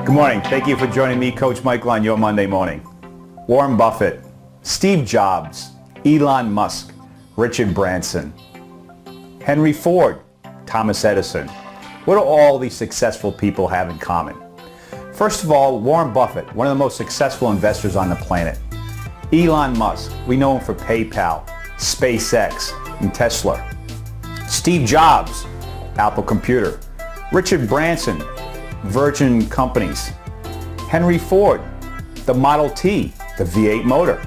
Good morning. Thank you for joining me, Coach Michael, on your Monday morning. Warren Buffett, Steve Jobs, Elon Musk, Richard Branson, Henry Ford, Thomas Edison. What do all these successful people have in common? First of all, Warren Buffett, one of the most successful investors on the planet. Elon Musk, we know him for PayPal, SpaceX, and Tesla. Steve Jobs, Apple Computer. Richard Branson, Virgin Companies. Henry Ford, the Model T, the V8 motor.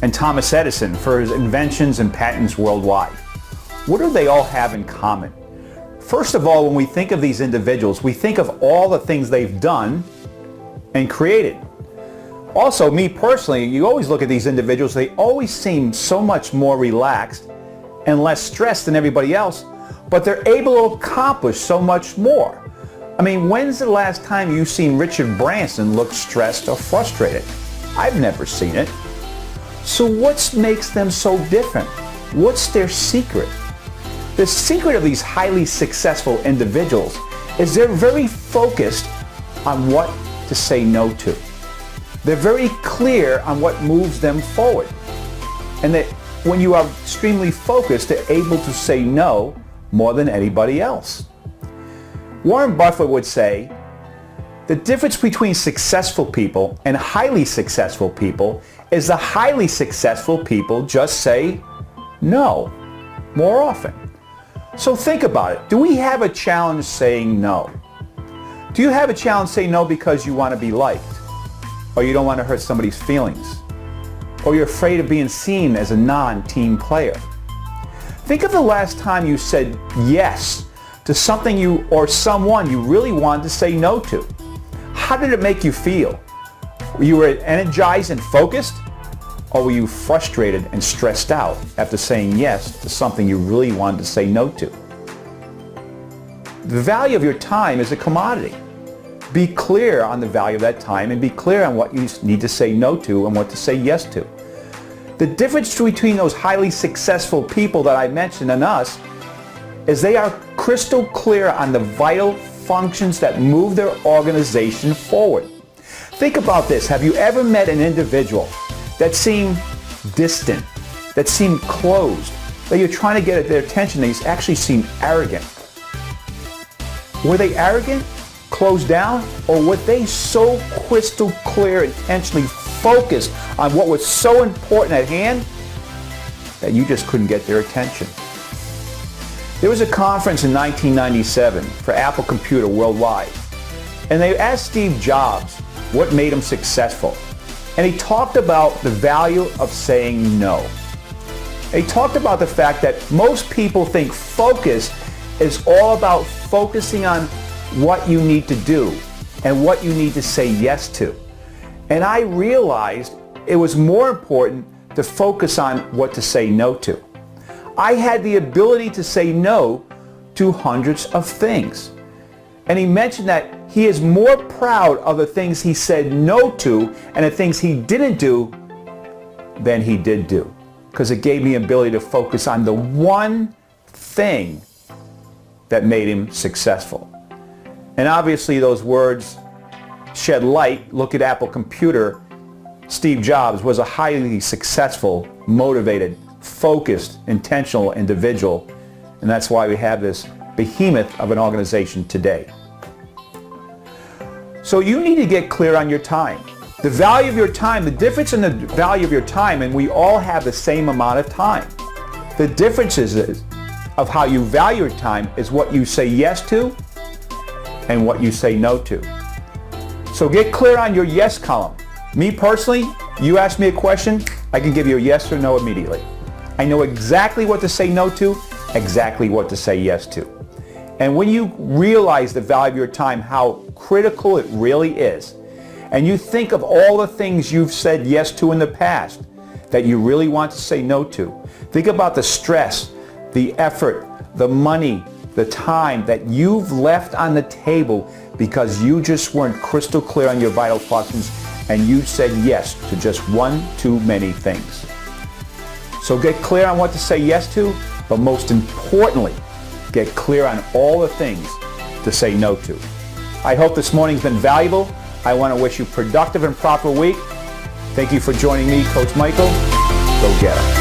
And Thomas Edison for his inventions and patents worldwide. What do they all have in common? First of all, when we think of these individuals, we think of all the things they've done and created. Also, me personally, you always look at these individuals, they always seem so much more relaxed and less stressed than everybody else, but they're able to accomplish so much more. I mean, when's the last time you've seen Richard Branson look stressed or frustrated? I've never seen it. So what makes them so different? What's their secret? The secret of these highly successful individuals is they're very focused on what to say no to. They're very clear on what moves them forward. And that when you are extremely focused, they're able to say no more than anybody else. Warren Buffett would say, the difference between successful people and highly successful people is the highly successful people just say no more often. So think about it. Do we have a challenge saying no? Do you have a challenge saying no because you want to be liked? Or you don't want to hurt somebody's feelings? Or you're afraid of being seen as a non-team player? Think of the last time you said yes to something you or someone you really wanted to say no to. How did it make you feel? Were you energized and focused? Or were you frustrated and stressed out after saying yes to something you really wanted to say no to? The value of your time is a commodity. Be clear on the value of that time and be clear on what you need to say no to and what to say yes to. The difference between those highly successful people that I mentioned and us is they are crystal clear on the vital functions that move their organization forward. Think about this. Have you ever met an individual that seemed distant, that seemed closed, that you're trying to get their attention, they actually seemed arrogant? Were they arrogant, closed down, or were they so crystal clear, intentionally focused on what was so important at hand that you just couldn't get their attention? There was a conference in 1997 for Apple Computer worldwide, and they asked Steve Jobs what made him successful. And he talked about the value of saying no. He talked about the fact that most people think focus is all about focusing on what you need to do and what you need to say yes to. And I realized it was more important to focus on what to say no to. I had the ability to say no to hundreds of things. And he mentioned that he is more proud of the things he said no to and the things he didn't do than he did do. Because it gave me the ability to focus on the one thing that made him successful. And obviously those words shed light. Look at Apple Computer. Steve Jobs was a highly successful, motivated, focused, intentional individual. And that's why we have this behemoth of an organization today. So you need to get clear on your time. The value of your time, the difference in the value of your time, and we all have the same amount of time. The difference is of how you value your time is what you say yes to and what you say no to. So get clear on your yes column. Me personally, you ask me a question, I can give you a yes or no immediately. I know exactly what to say no to, exactly what to say yes to. And when you realize the value of your time, how critical it really is, and you think of all the things you've said yes to in the past that you really want to say no to, think about the stress, the effort, the money, the time that you've left on the table because you just weren't crystal clear on your vital functions and you said yes to just one too many things. So get clear on what to say yes to, but most importantly, get clear on all the things to say no to. I hope this morning's been valuable. I want to wish you a productive and profitable week. Thank you for joining me, Coach Michael. Go get 'em.